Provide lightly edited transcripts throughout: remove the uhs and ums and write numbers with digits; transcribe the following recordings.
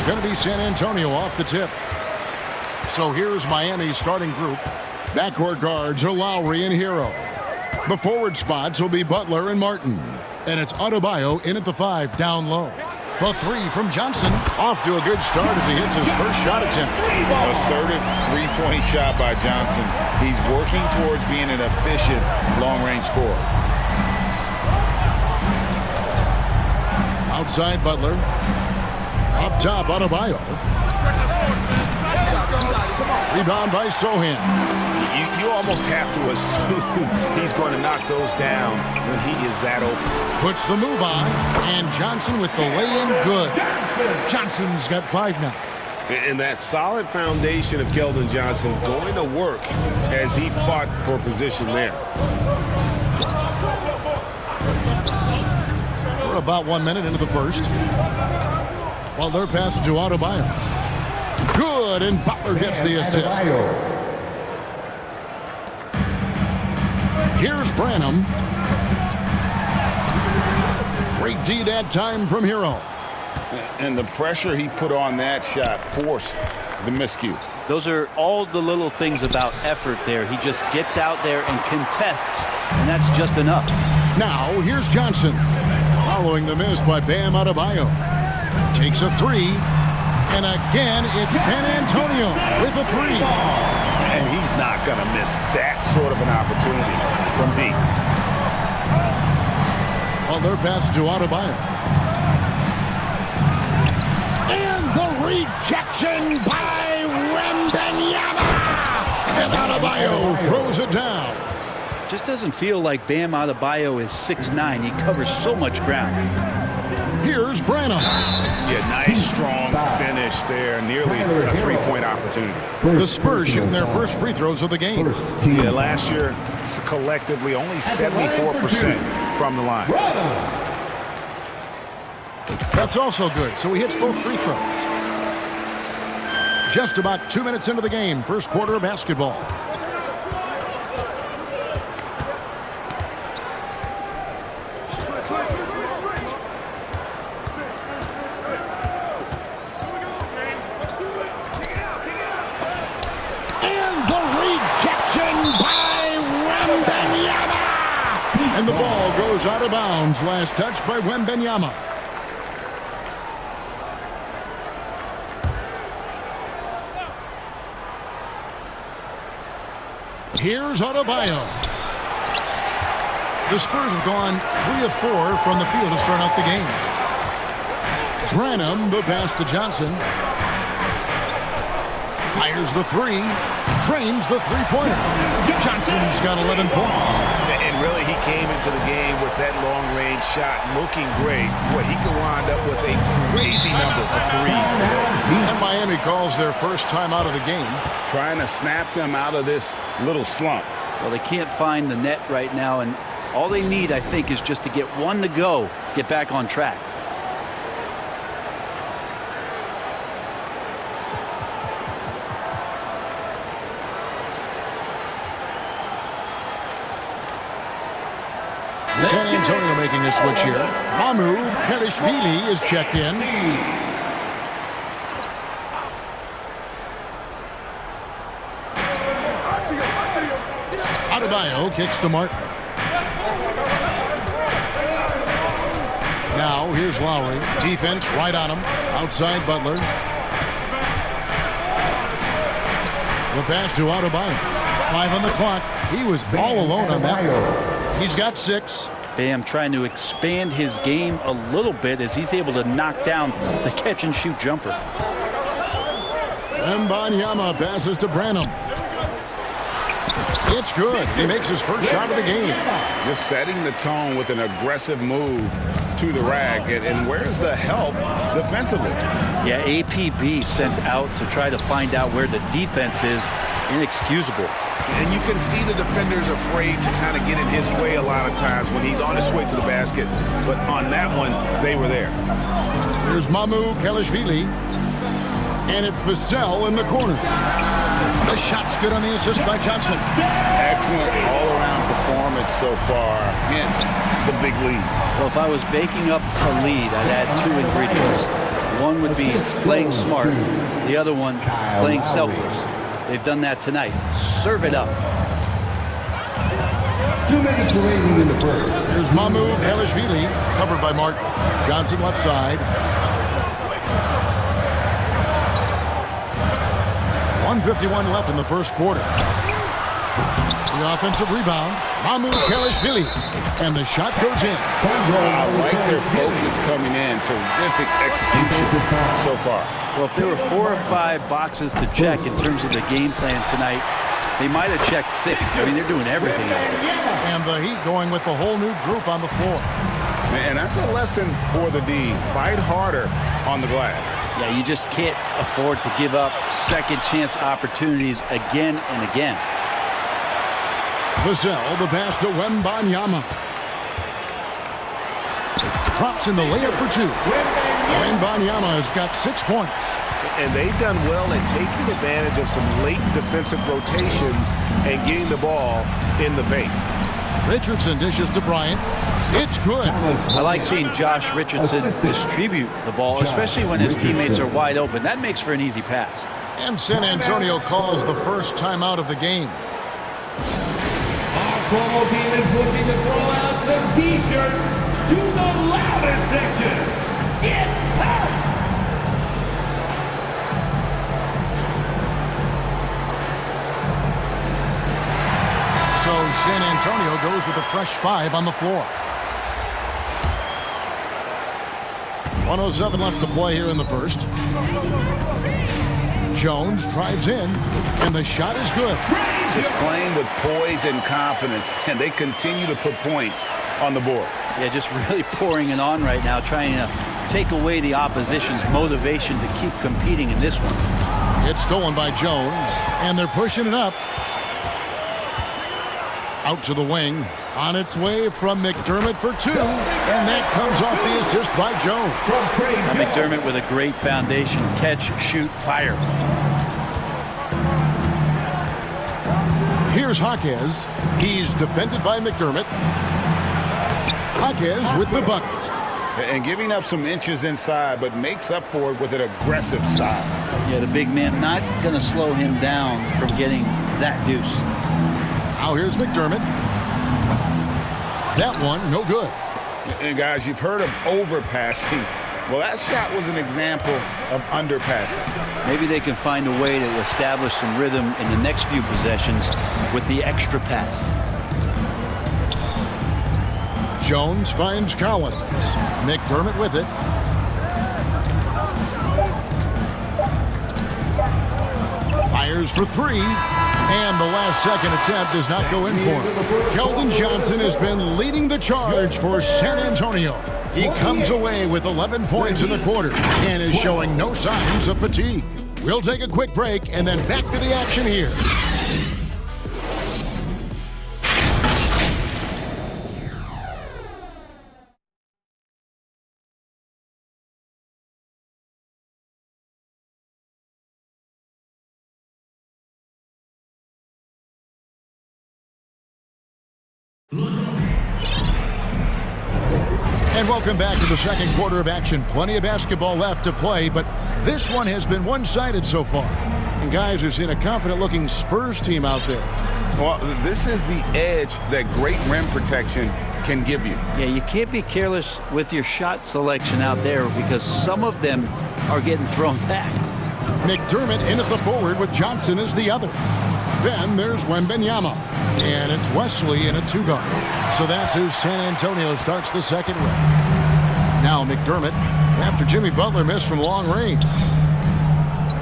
going to be San Antonio off the tip. So here's Miami's starting group. Backcourt guards are Lowry and Hero. The forward spots will be Butler and Martin. And it's Adebayo in at the 5 down low. The 3 from Johnson. Off to a good start as he hits his first shot attempt. Assertive three-point shot by Johnson. He's working towards being an efficient long-range scorer. Outside Butler. Up top, Adebayo. Rebound by Sohan. You almost have to assume he's going to knock those down when he is that open. Puts the move on, and Johnson with the lay-in good. Johnson's got 5 now. And that solid foundation of Keldon Johnson going to work as he fought for position there. We're about 1 minute into the first. Butler passes to Adebayo. Good, and Butler gets the assist. Here's Branham. Great D that time from Hero. And the pressure he put on that shot forced the miscue. Those are all the little things about effort there. He just gets out there and contests, and that's just enough. Now, here's Johnson. Following the miss by Bam Adebayo. Takes a 3. And again, it's San Antonio with a 3. And he's not going to miss that sort of an opportunity from deep. Butler passes to Adebayo. And the rejection by Wembanyama. And Adebayo throws it down. Just doesn't feel like Bam Adebayo is 6'9". He covers so much ground. Here's Branham. Yeah, nice, strong finish there. Nearly a three-point opportunity. The Spurs shooting their first free throws of the game. Yeah, last year, collectively, only 74% from the line. That's also good, so he hits both free throws. Just about 2 minutes into the game, first quarter of basketball. And the ball goes out of bounds. Last touch by Wembanyama. Here's Adebayo. The Spurs have gone 3 of 4 from the field to start out the game. Branham, the pass to Johnson. Fires the 3. Drains the three-pointer. Johnson's got 11 points. And really, he came into the game with that long-range shot looking great. Boy, he could wind up with a crazy number of threes today. And Miami calls their first time out of the game. Trying to snap them out of this little slump. Well, they can't find the net right now, and all they need, I think, is just to get one to go, get back on track. San Antonio making a switch here. Mamu Pelishvili is checked in. Adebayo kicks to Martin. Now here's Lowry. Defense right on him. Outside Butler. The pass to Adebayo. 5 on the clock. He was all alone on that one. He's got 6. Bam trying to expand his game a little bit as he's able to knock down the catch-and-shoot jumper. Wembanyama passes to Branham. It's good. He makes his first shot of the game. Just setting the tone with an aggressive move to the rack. And where's the help defensively? Yeah, APB sent out to try to find out where the defense is. Inexcusable. And you can see the defenders afraid to kind of get in his way a lot of times when he's on his way to the basket. But on that one, they were there. Here's Mamu Pelishvili. And it's Vassell in the corner. The shot's good on the assist by Johnson. Excellent all-around performance so far. Hence the big lead. Well, if I was baking up a lead, I'd add 2 ingredients. One would be playing smart, the other one playing selfless. They've done that tonight. Serve it up. 2 minutes remaining in the first. Here's Mahmoud Kalashvili, covered by Martin. Johnson left side. 1:51 left in the first quarter. The offensive rebound, Mahmoud Kalashvili, and the shot goes in. I like their focus coming in. Terrific execution so far. Well, if there were 4 or 5 boxes to check in terms of the game plan tonight, they might have checked 6. I mean, they're doing everything out there. And the Heat going with the whole new group on the floor. And that's a lesson for the D. Fight harder on the glass. Yeah, you just can't afford to give up second chance opportunities again and again. Vassell, the pass to Wembanyama. Drops in the layup for 2. Wembanyama has got 6 points. And they've done well at taking advantage of some late defensive rotations and getting the ball in the paint. Richardson dishes to Bryant. It's good. I like seeing Josh Richardson distribute the ball, especially when his teammates are wide open. That makes for an easy pass. And San Antonio calls the first timeout of the game. Our promo team is looking to throw out some T-shirts to the loudest section. Get back! So San Antonio goes with a fresh 5 on the floor. 1:07 left to play here in the first. Jones drives in, and the shot is good. Just playing with poise and confidence, and they continue to put points on the board. Yeah, just really pouring it on right now, trying to take away the opposition's motivation to keep competing in this one. It's stolen by Jones, and they're pushing it up. Out to the wing. On its way from McDermott for 2. And that comes off the assist by Jones. Now McDermott with a great foundation. Catch, shoot, fire. Here's Jaquez. He's defended by McDermott. Jaquez with the bucket. And giving up some inches inside, but makes up for it with an aggressive style. Yeah, the big man not going to slow him down from getting that deuce. Now here's McDermott. That one, no good. And guys, you've heard of overpassing. Well, that shot was an example of underpassing. Maybe they can find a way to establish some rhythm in the next few possessions with the extra pass. Jones finds Collins. McDermott with it. Fires for 3. And the last second attempt does not go in for him. Keldon Johnson has been leading the charge for San Antonio. He comes away with 11 points in the quarter and is showing no signs of fatigue. We'll take a quick break and then back to the action here. And welcome back to the second quarter of action. Plenty of basketball left to play, but this one has been one-sided so far. And guys, we've seen a confident-looking Spurs team out there. Well, this is the edge that great rim protection can give you. Yeah, you can't be careless with your shot selection out there because some of them are getting thrown back. McDermott in at the forward with Johnson as the other. Then there's Wembanyama. And it's Wesley in a 2-guard. So that's who San Antonio starts the second with. Now McDermott after Jimmy Butler missed from long range.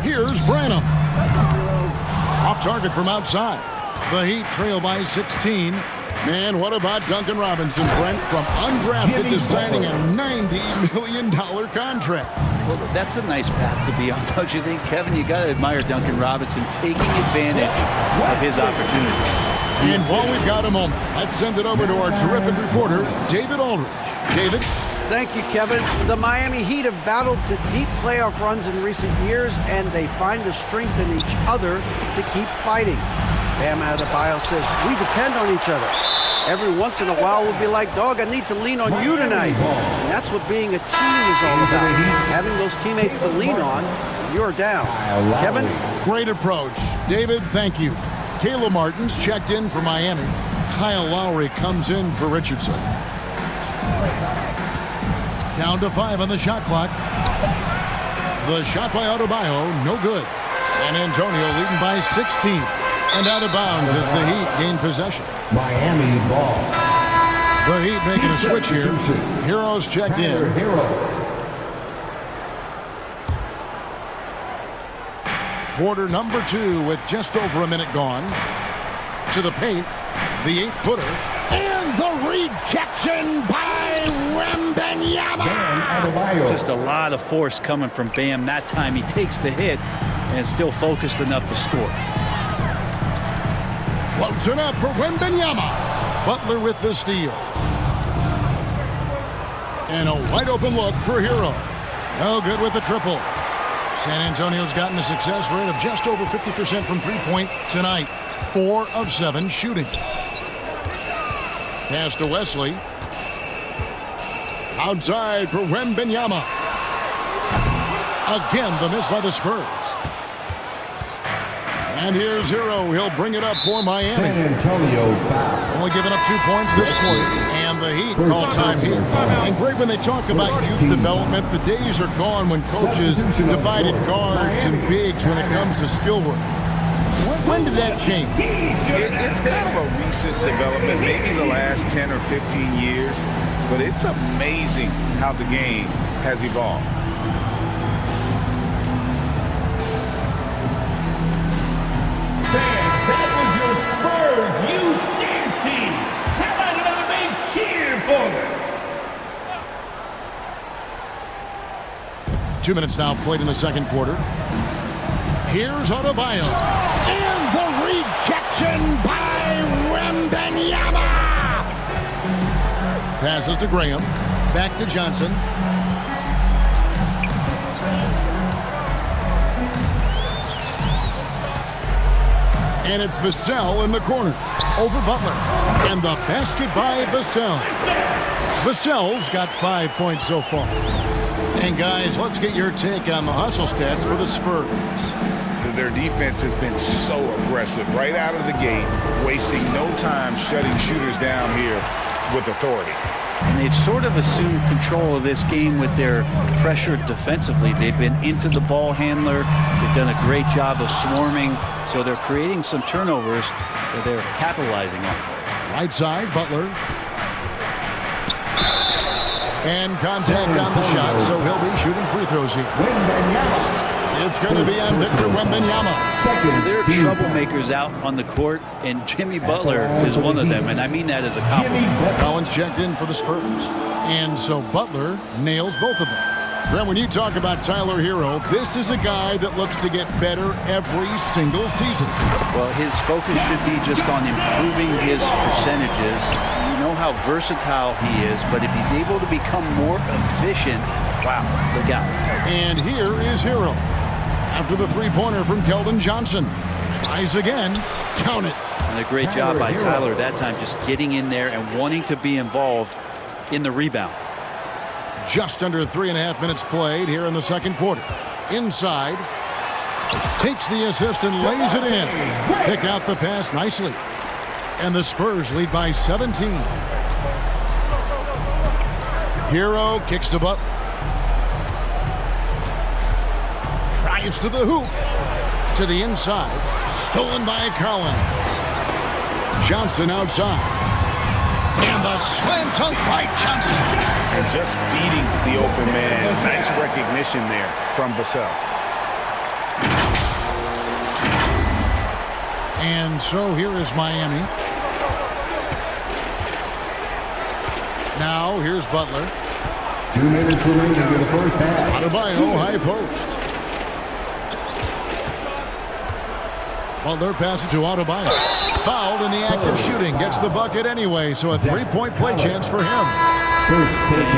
Here's Branham. Off target from outside. The Heat trail by 16. Man, what about Duncan Robinson, Brent, from undrafted to signing a $90 million contract? Well, that's a nice path to be on, don't you think, Kevin? You got to admire Duncan Robinson taking advantage of his opportunity. And while we've got a moment, let's send it over to our terrific reporter, David Aldridge. David? Thank you, Kevin. The Miami Heat have battled to deep playoff runs in recent years, and they find the strength in each other to keep fighting. Bam Adebayo says, we depend on each other. Every once in a while we'll be like, dog, I need to lean on you tonight. And that's what being a team is all about. Having those teammates to lean on, and you're down. Kevin? Great approach. David, thank you. Kayla Martin's checked in for Miami. Kyle Lowry comes in for Richardson. Down to 5 on the shot clock. The shot by Adebayo, no good. San Antonio leading by 16. And out of bounds as the Heat gain possession. Miami ball. The Heat making a switch here. Heroes checked in. Quarter number 2 with just over a minute gone. To the paint. The 8-footer. And the rejection by Wembanyama. Just a lot of force coming from Bam. That time he takes the hit and still focused enough to score. Floats it up for Wembanyama. Butler with the steal. And a wide open look for Hero. No good with the triple. San Antonio's gotten a success rate of just over 50% from three-point tonight. 4 of 7 shooting. Pass to Wesley. Outside for Wembanyama. Again, the miss by the Spurs. And here's Hero. He'll bring it up for Miami. San Antonio foul. Only giving up 2 points this quarter. And the Heat call time here. And great when they talk about youth development. The days are gone when coaches divided guards and bigs when it comes to skill work. When did that change? It's kind of a recent development, maybe the last 10 or 15 years. But it's amazing how the game has evolved. Fans, that was your Spurs youth dance team. How about another big cheer for them? 2 minutes now played in the second quarter. Here's Adebayo. And the rejection by Wembanyama. Passes to Graham. Back to Johnson. And it's Vassell in the corner. Over Butler. And the basket by Vassell. Vassell's got 5 points so far. And guys, let's get your take on the hustle stats for the Spurs. Their defense has been so aggressive right out of the gate, wasting no time shutting shooters down here with authority. And they've sort of assumed control of this game with their pressure defensively. They've been into the ball handler. They've done a great job of swarming. So they're creating some turnovers that they're capitalizing on. Right side, Butler. And contact on the shot, so he'll be shooting free throws here. It's going to be on Victor Wembanyama. There are troublemakers out on the court, and Jimmy Butler is one of them, and I mean that as a compliment. Collins checked in for the Spurs. And so Butler nails both of them. Graham, when you talk about Tyler Hero, this is a guy that looks to get better every single season. Well, his focus should be just on improving his percentages. You know how versatile he is, but if he's able to become more efficient, wow, the guy. And here is Hero. After the three-pointer from Keldon Johnson. Tries again. Count it. And a great job by Tyler that time, just getting in there and wanting to be involved in the rebound. Just under 3.5 minutes played here in the second quarter. Inside. Takes the assist and lays it in. Pick out the pass nicely. And the Spurs lead by 17. Hero kicks to Butler. Drives to the hoop. To the inside. Stolen by Collins. Johnson outside. And the slam dunk by Johnson. And just beating the open man. Nice recognition there from Vassell. And so here is Miami. Now here's Butler. 2 minutes remaining in the first half. Adebayo, high post. Butler passes to Adebayo. Fouled in the act of shooting. Gets the bucket anyway, so a three-point play chance for him.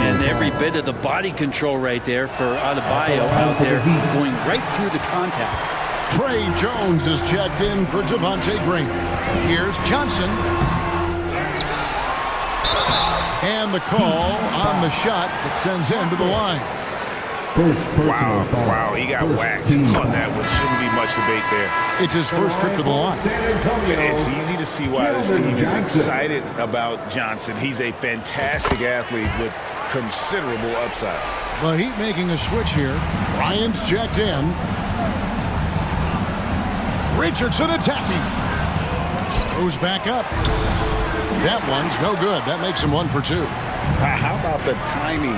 And every bit of the body control right there for Adebayo out there, going right through the contact. Trey Jones is checked in for Devontae Green. Here's Johnson. And the call on the shot that sends him to the line. Wow, he got whacked on that one. Shouldn't be much debate there. It's his first trip to the line. It's easy to see why this team is excited about Johnson. He's a fantastic athlete with considerable upside. The Heat making a switch here. Bryant's checked in. Richardson attacking. Goes back up. That one's no good. That makes him 1 for 2. How about the timing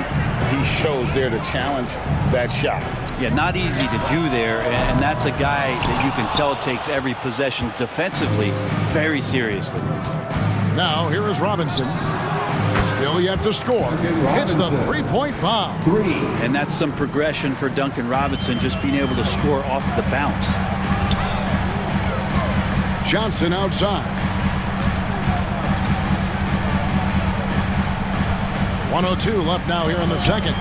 he shows there to challenge that shot? Yeah, not easy to do there, and that's a guy that you can tell takes every possession defensively very seriously. Now, here is Robinson. Still yet to score. Hits the three-point bomb. And that's some progression for Duncan Robinson, just being able to score off the bounce. Johnson outside. 1:02 left now here in the second.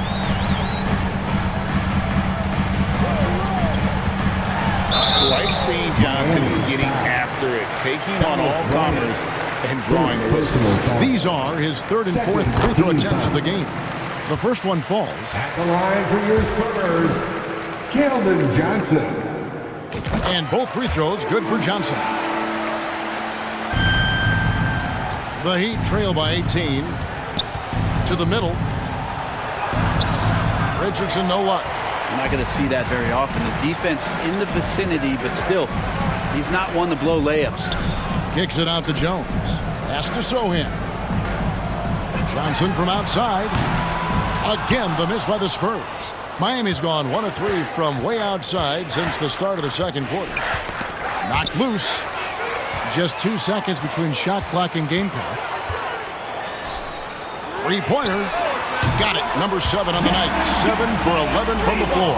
Like seeing Johnson getting after it, taking on all comers and drawing the whistle. These are his third and fourth free throw attempts of the game. The first one falls. At the line for your Spurs, Keldon Johnson. And both free throws good for Johnson. The Heat trail by 18. To the middle. Richardson, no luck. You're not going to see that very often. The defense in the vicinity, but still, he's not one to blow layups. Kicks it out to Jones. Has to Sohan. Johnson from outside. Again, the miss by the Spurs. Miami's gone 1 of 3 from way outside since the start of the second quarter. Knocked loose. Just 2 seconds between shot clock and game clock. Three-pointer. Got it. Number 7 on the night. 7 for 11 from the floor.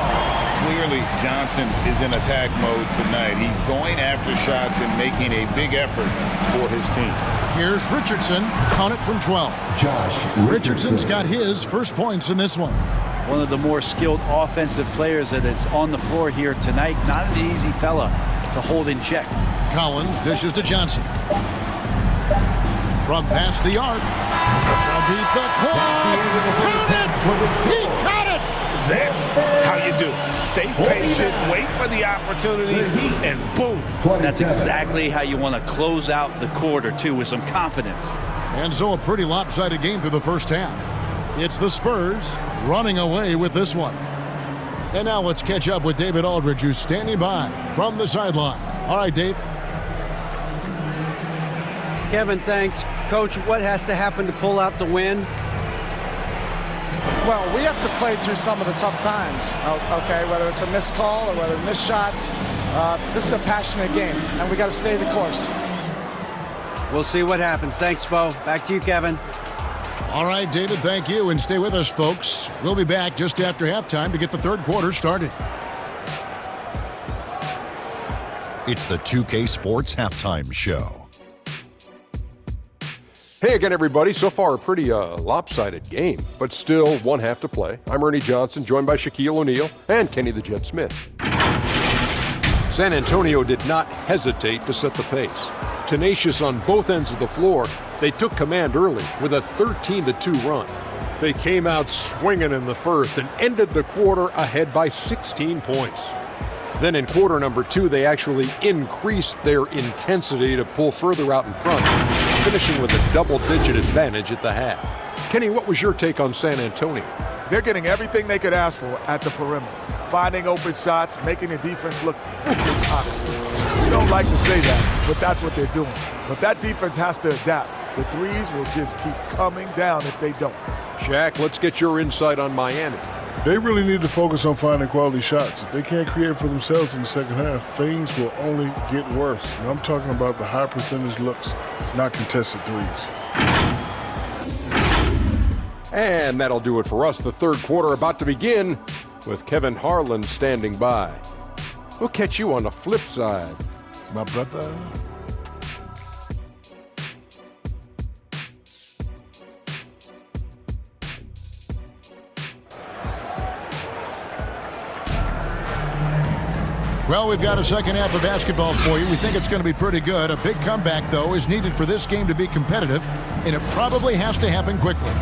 Clearly, Johnson is in attack mode tonight. He's going after shots and making a big effort for his team. Here's Richardson. Count it from 12. Richardson's got his first points in this one. One of the more skilled offensive players that is on the floor here tonight. Not an easy fella to hold in check. Collins dishes to Johnson. From past the arc. Beat the clock. He caught it. That's how you do it. Stay patient, wait for the opportunity, and boom. That's exactly how you want to close out the quarter, too, with some confidence. And so a pretty lopsided game through the first half. It's the Spurs running away with this one. And now let's catch up with David Aldridge, who's standing by from the sideline. All right, Dave. Kevin, thanks. Coach, what has to happen to pull out the win? Well, we have to play through some of the tough times, okay, whether it's a missed call or whether missed shots. This is a passionate game, and we got to stay the course. We'll see what happens. Thanks, Bo. Back to you, Kevin. All right, David, thank you. And stay with us, folks. We'll be back just after halftime to get the third quarter started. It's the 2K Sports Halftime Show. Hey again, everybody. So far, a pretty lopsided game, but still one half to play. I'm Ernie Johnson, joined by Shaquille O'Neal and Kenny the Jet Smith. San Antonio did not hesitate to set the pace. Tenacious on both ends of the floor, they took command early with a 13-2 run. They came out swinging in the first and ended the quarter ahead by 16 points. Then in quarter number 2, they actually increased their intensity to pull further out in front, finishing with a double-digit advantage at the half. Kenny, what was your take on San Antonio? They're getting everything they could ask for at the perimeter. Finding open shots, making the defense look foolish, honestly. We don't like to say that, but that's what they're doing. But that defense has to adapt. The threes will just keep coming down if they don't. Shaq, let's get your insight on Miami. They really need to focus on finding quality shots. If they can't create for themselves in the second half, things will only get worse. And I'm talking about the high percentage looks, not contested threes. And that'll do it for us. The third quarter about to begin with Kevin Harlan standing by. We'll catch you on the flip side, my brother. Well, we've got a second half of basketball for you. We think it's going to be pretty good. A big comeback, though, is needed for this game to be competitive, and it probably has to happen quickly.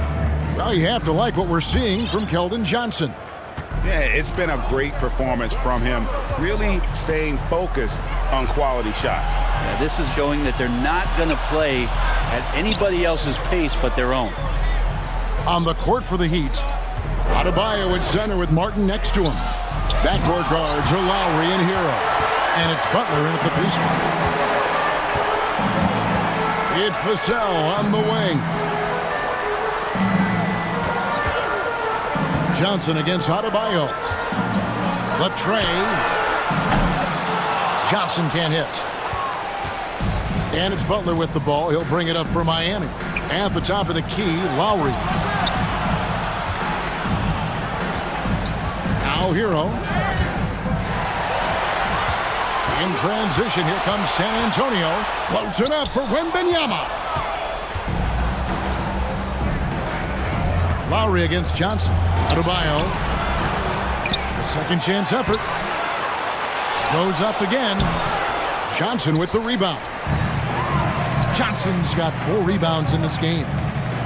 Well, you have to like what we're seeing from Keldon Johnson. Yeah, it's been a great performance from him, really staying focused on quality shots. Yeah, this is showing that they're not going to play at anybody else's pace but their own. On the court for the Heat, Adebayo at center with Martin next to him. Backcourt guards are Lowry and Hero. And it's Butler in at the 3 spot. It's Vassell on the wing. Johnson against Adebayo. The tray. Johnson can't hit. And it's Butler with the ball. He'll bring it up for Miami. At the top of the key, Lowry. Now Hero. In transition, here comes San Antonio. Floats it up for Wembanyama. Lowry against Johnson. Adebayo. The second chance effort. Goes up again. Johnson with the rebound. Johnson's got 4 rebounds in this game.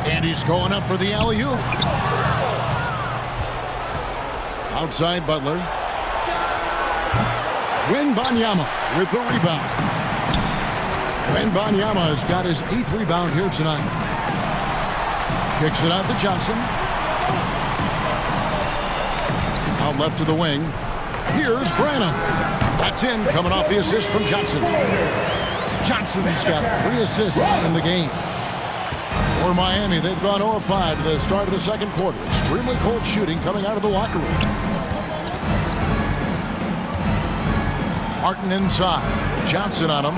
And he's going up for the alley-oop. Outside Butler. Wembanyama with the rebound. Wembanyama has got his 8th rebound here tonight. Kicks it out to Johnson. Out left to the wing. Here's Branham. That's in, coming off the assist from Johnson. Johnson's got 3 assists in the game. For Miami, they've gone 0-5 to the start of the second quarter. Extremely cold shooting coming out of the locker room. Martin inside. Johnson on him.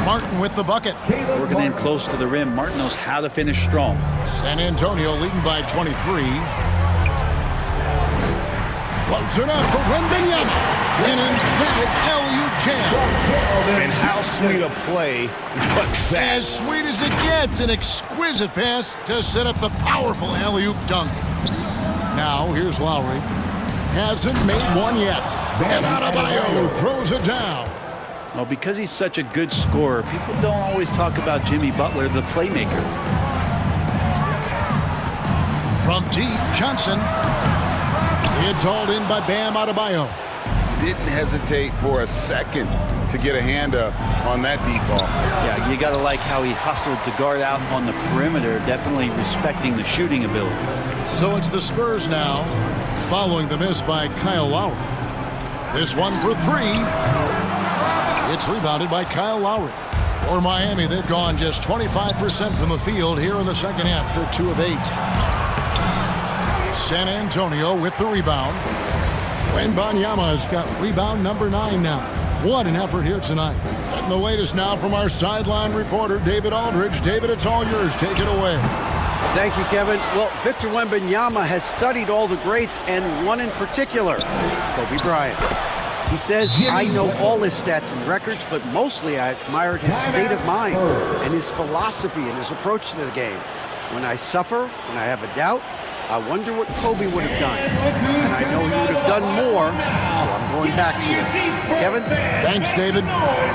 Martin with the bucket. Working in close to the rim. Martin knows how to finish strong. San Antonio leading by 23. Floats it up for Wembanyama. An emphatic alley-oop jam. And how sweet a play was that? As sweet as it gets. An exquisite pass to set up the powerful alley-oop dunk. Now, here's Lowry. Hasn't made one yet. And Adebayo throws it down. Well, because he's such a good scorer, people don't always talk about Jimmy Butler, the playmaker. From deep, Johnson. It's hauled in by Bam Adebayo. Didn't hesitate for a second to get a hand up on that deep ball. Yeah, you got to like how he hustled to guard out on the perimeter, definitely respecting the shooting ability. So it's the Spurs now, following the miss by Kyle Lowry. This one for 3. It's rebounded by Kyle Lowry. For Miami, they've gone just 25% from the field here in the second half. They're 2 of 8. San Antonio with the rebound. Wembanyama has got rebound number 9 now. What an effort here tonight. And the latest now from our sideline reporter, David Aldridge. David, it's all yours. Take it away. Thank you, Kevin. Well, Victor Wembanyama has studied all the greats and one in particular, Kobe Bryant. He says, I know all his stats and records, but mostly I admired his state of mind and his philosophy and his approach to the game. When I suffer, when I have a doubt, I wonder what Kobe would have done. And I know he would have done more, so I'm going back to it. Kevin? Thanks, David.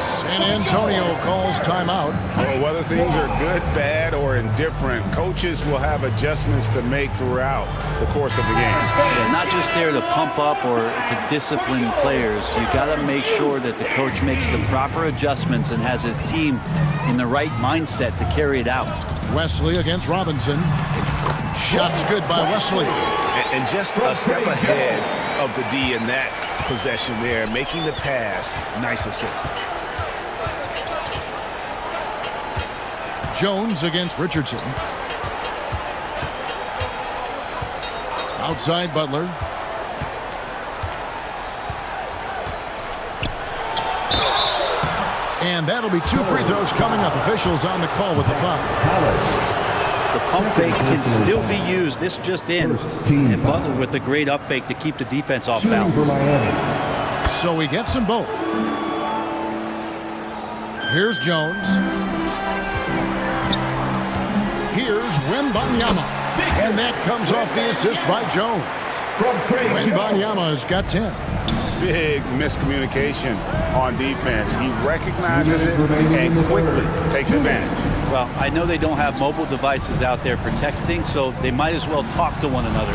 San Antonio calls timeout. Well, whether things are good, bad, or indifferent, coaches will have adjustments to make throughout the course of the game. Yeah, not just there to pump up or to discipline players. You got to make sure that the coach makes the proper adjustments and has his team in the right mindset to carry it out. Wesley against Robinson. Shots good by Wesley. And just a step ahead of the D in that possession there, making the pass. Nice assist. Jones against Richardson. Outside Butler. And that'll be 2 free throws coming up. Officials on the call with the foul. The pump fake can still be used. This just in. And Butler with a great up fake to keep the defense off balance. So he gets them both. Here's Jones. Here's Wembanyama. And that comes off the assist by Jones. Wembanyama has got 10. big miscommunication on defense. He recognizes it and quickly takes advantage. Well, I know they don't have mobile devices out there for texting, so they might as well talk to one another.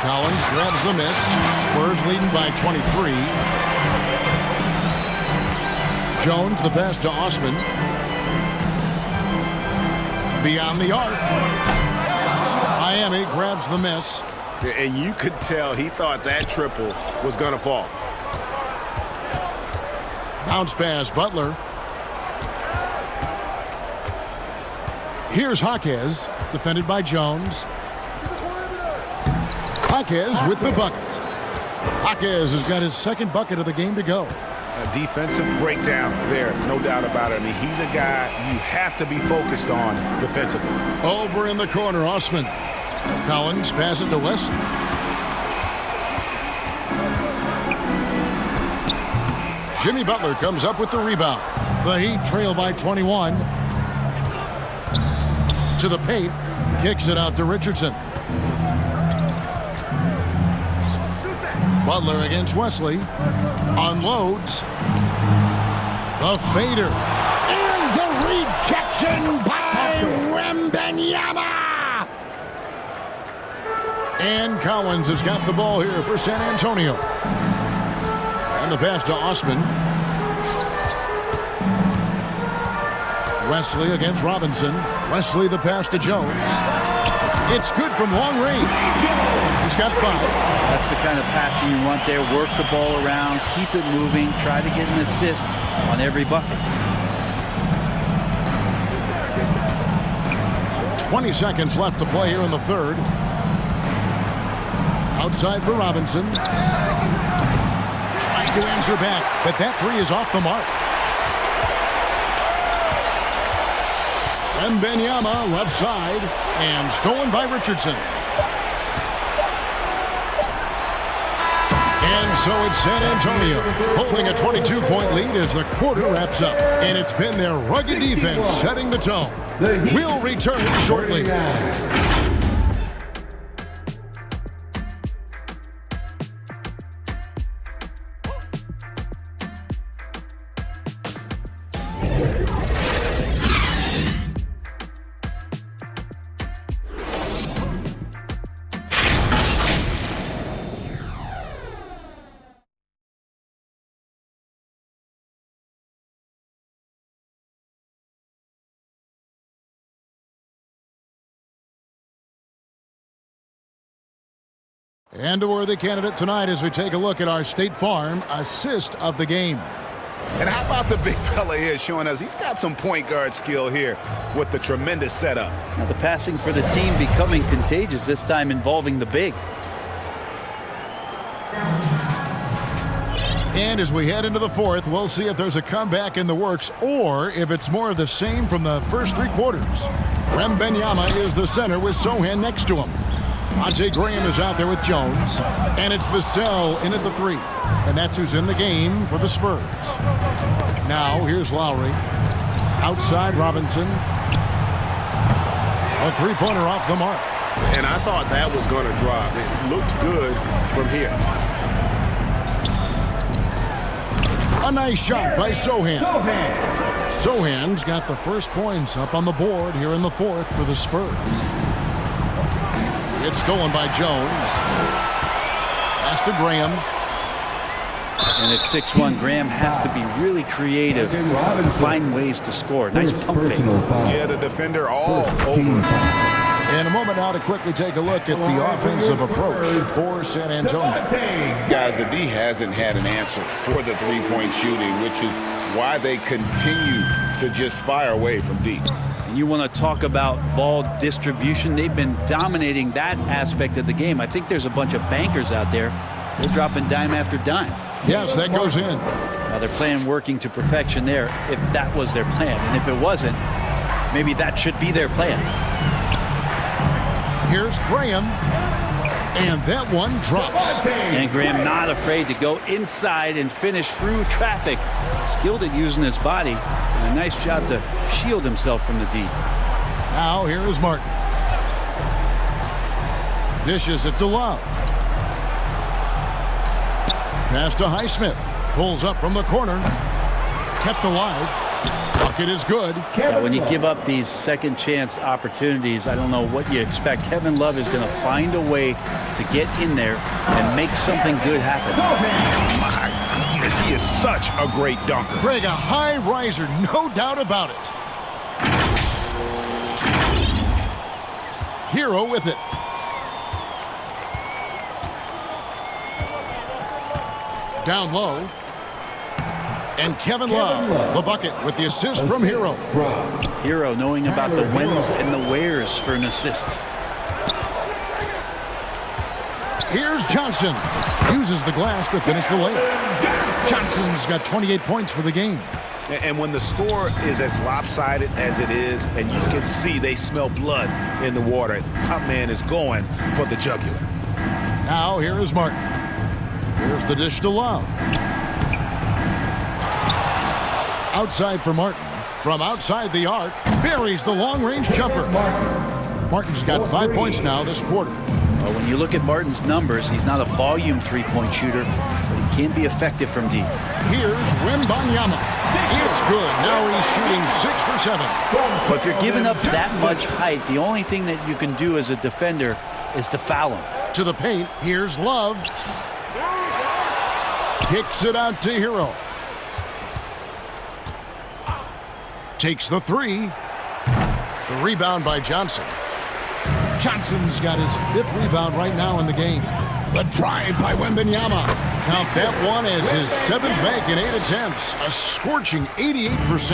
Collins grabs the miss. Spurs leading by 23. Jones the pass to Osman. Beyond the arc. Miami grabs the miss. And you could tell he thought that triple was going to fall. Bounce pass, Butler. Here's Jaquez, defended by Jones. Jaquez with the bucket. Jaquez has got his second bucket of the game to go. A defensive breakdown there, no doubt about it. I mean, he's a guy you have to be focused on defensively. Over in the corner, Osman. Collins passes it to West. Jimmy Butler comes up with the rebound. The Heat trail by 21. To the paint. Kicks it out to Richardson. Butler against Wesley. Unloads. The fader. And the rejection by Wembanyama. And Collins has got the ball here for San Antonio. And the pass to Osman. Wesley against Robinson. Wesley the pass to Jones. It's good from long range. He's got 5. That's the kind of passing you want there. Work the ball around, keep it moving, try to get an assist on every bucket. 20 seconds left to play here in the third. Outside for Robinson. Trying to answer back, but that 3 is off the mark. Wembanyama left side and stolen by Richardson. And so it's San Antonio holding a 22-point lead as the quarter wraps up. And it's been their rugged defense setting the tone. We'll return shortly. And a worthy candidate tonight as we take a look at our State Farm assist of the game. And how about the big fella here showing us he's got some point guard skill here with the tremendous setup. Now the passing for the team becoming contagious, this time involving the big. And as we head into the fourth, we'll see if there's a comeback in the works or if it's more of the same from the first 3 quarters. Wembanyama is the center with Sohan next to him. Monte Graham is out there with Jones. And it's Vassell in at the 3. And that's who's in the game for the Spurs. Now, here's Lowry. Outside Robinson. A 3-pointer off the mark. And I thought that was going to drop. It looked good from here. A nice shot by Sohan. Sohan's got the first points up on the board here in the fourth for the Spurs. It's stolen by Jones. Pass to Graham. And at 6'1", Graham has to be really creative to find ways to score. Nice pump fake. Yeah, the defender all over. In a moment now to quickly take a look at the offensive approach for San Antonio. Guys, the D hasn't had an answer for the three-point shooting, which is why they continue to just fire away from deep. And you want to talk about ball distribution. They've been dominating that aspect of the game. I think there's a bunch of bankers out there. They're dropping dime after dime. Yes, that goes in. Now they're playing working to perfection there if that was their plan. And if it wasn't, maybe that should be their plan. Here's Graham. And that one drops. And Graham not afraid to go inside and finish through traffic. Skilled at using his body. And a nice job to shield himself from the D. Now here is Martin. Dishes it to Love. Pass to Highsmith. Pulls up from the corner. Kept alive. Bucket is good. Yeah, when you give up these second chance opportunities, I don't know what you expect. Kevin Love is going to find a way to get in there and make something good happen. My goodness, he is such a great dunker. Greg, a high riser, no doubt about it. Hero with it. Down low. And Kevin Love, the bucket with the assist from Hero. Hero knowing about the whens and the wheres for an assist. Here's Johnson. Uses the glass to finish the layup. Johnson's got 28 points for the game. And when the score is as lopsided as it is, and you can see they smell blood in the water, our man is going for the jugular. Now here is Martin. Here's the dish to Love. Outside for Martin. From outside the arc, buries the long-range jumper. Martin's got 5 points now this quarter. Well, when you look at Martin's numbers, he's not a volume three-point shooter, but he can be effective from deep. Here's Wembanyama. It's good. Now he's shooting 6 for 7. But if you're giving up that much height, the only thing that you can do as a defender is to foul him. To the paint, here's Love. Kicks it out to Hero. Takes the three. The rebound by Johnson. Johnson's got his 5th rebound right now in the game. The drive by Wembanyama. Count that one as his 7th make in 8 attempts. A scorching 88%.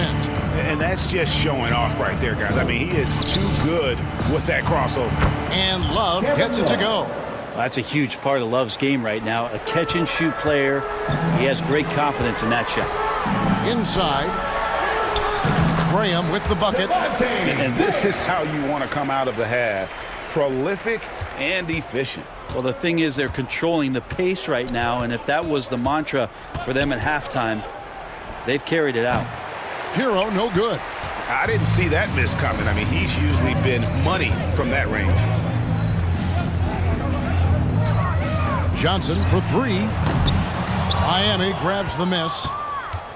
And that's just showing off right there, guys. I mean, he is too good with that crossover. And Love gets it to go. Well, that's a huge part of Love's game right now. A catch-and-shoot player. He has great confidence in that shot. Inside. Graham with the bucket. And this is how you want to come out of the half. Prolific and efficient. Well, the thing is they're controlling the pace right now, and if that was the mantra for them at halftime, they've carried it out. Hero, no good. I didn't see that miss coming. I mean, he's usually been money from that range. Johnson for 3. Miami grabs the miss.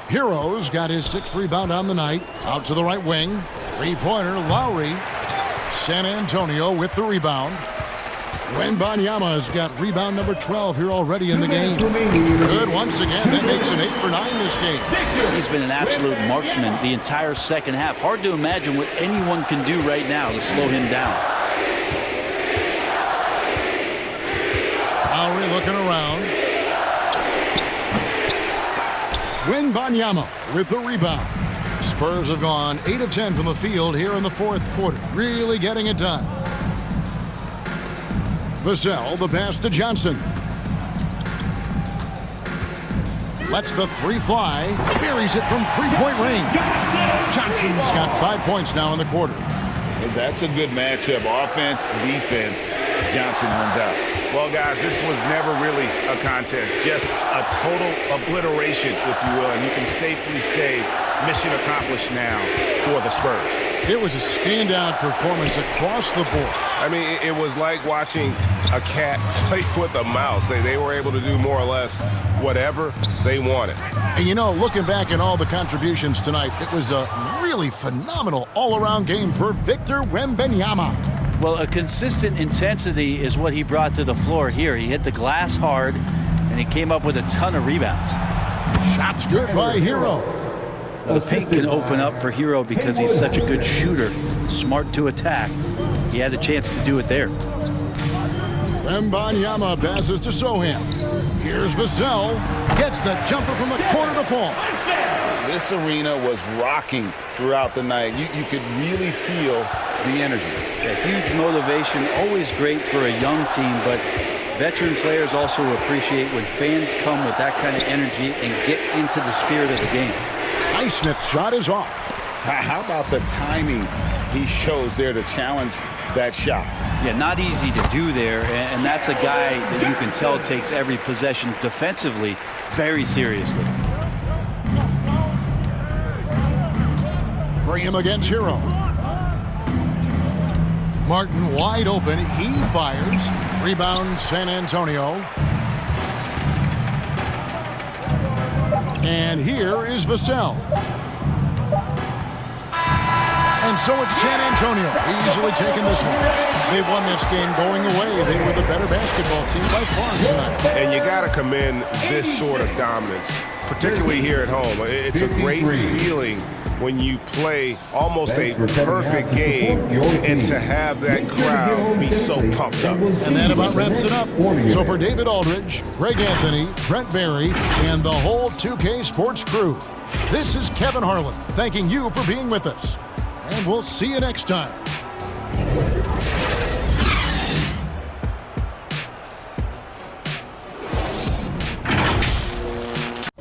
Hero's got his 6th rebound on the night. Out to the right wing. Three-pointer, Lowry. San Antonio with the rebound. Wembanyama's got rebound number 12 here already in the game. Good once again. That makes it 8 for 9 this game. He's been an absolute marksman the entire second half. Hard to imagine what anyone can do right now to slow him down. Lowry looking around. Wembanyama with the rebound. Spurs have gone 8 of 10 from the field here in the 4th quarter. Really getting it done. Vassell, the pass to Johnson. Lets the 3 fly. Buries it from 3-point range. Johnson's got 5 points now in the quarter. That's a good matchup. Offense, defense. Johnson runs out. Well, guys, this was never really a contest. Just a total obliteration, if you will. And you can safely say mission accomplished now for the Spurs. It was a standout performance across the board. I mean, it was like watching a cat play with a mouse. They were able to do more or less whatever they wanted. And, you know, looking back at all the contributions tonight, it was a really phenomenal all-around game for Victor Wembanyama. Well, a consistent intensity is what he brought to the floor here. He hit the glass hard, and he came up with a ton of rebounds. Shots good by Hero. Well, the paint can open up for Hero because he's such a good shooter, smart to attack. He had a chance to do it there. Wembanyama passes to Sohan. Here's Vassell. Gets the jumper from the corner to fall. This arena was rocking throughout the night. You could really feel the energy. A huge motivation, always great for a young team, but veteran players also appreciate when fans come with that kind of energy and get into the spirit of the game. Highsmith's shot is off. How about the timing he shows there to challenge that shot? Yeah, not easy to do there, and that's a guy that you can tell takes every possession defensively very seriously. Graham against Hero. Martin wide open. He fires. Rebound San Antonio. And here is Vassell. And so it's San Antonio easily taking this one. They won this game going away. They were the better basketball team by far tonight. And you got to commend this sort of dominance, particularly here at home. It's a great feeling when you play almost a perfect game and to have that crowd be so pumped up. And that about wraps it up. So for David Aldridge, Greg Anthony, Brent Barry, and the whole 2K Sports crew, this is Kevin Harlan thanking you for being with us. And we'll see you next time.